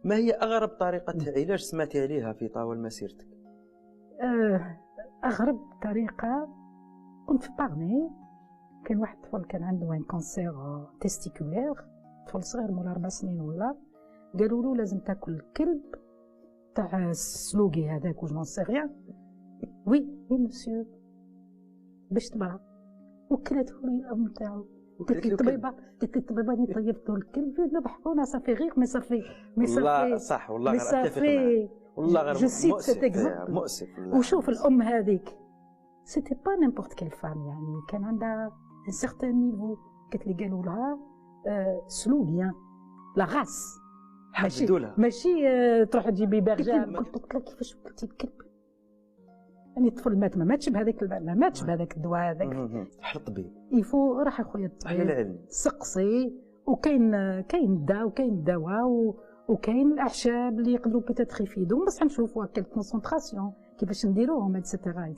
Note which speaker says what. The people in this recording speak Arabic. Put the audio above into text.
Speaker 1: ما هي اغرب طريقه علاج سمعتي عليها في طوال مسيرتك؟
Speaker 2: اغرب طريقه كنت في باغني، كان واحد الطفل كان عنده ان كانسير تيستيكولير، طفل صغير مولا 4 سنين ولا، قالوا له لازم تاكل الكلب تاع السلوقي هذاك و جون سي ريان. وي مسيو باش تبرع، وكلته لي الام تاعو. قلت لي الطبيبه راني طيبت الكلب، ذبحونا صافي غير مي صافي
Speaker 1: والله صح، والله غير اتفق معك، والله غير مؤسف.
Speaker 2: وشوف الام هذيك سيتي با نيمبورت كيل فام، يعني كان عندها ان سيغتان نيفو. قالت لي قالوا لها سلوقيان لا غاس، ماشي تروح تجيبي برجال. قلت لها كيفاش وكلتي الكلب؟ يعني الطفل مات، ما ماتش بهذاك الدواء هذاك.
Speaker 1: حل الطبيب
Speaker 2: يفو راح اخويا الطبيب سقسي، وكاين الدواء وكاين الدواء وكاين الاعشاب اللي يقدروا بيتيتر يفيدوا، بصح نشوفوا كيل كونسونطراسيون كيفاش نديروهم اتسيتيرا.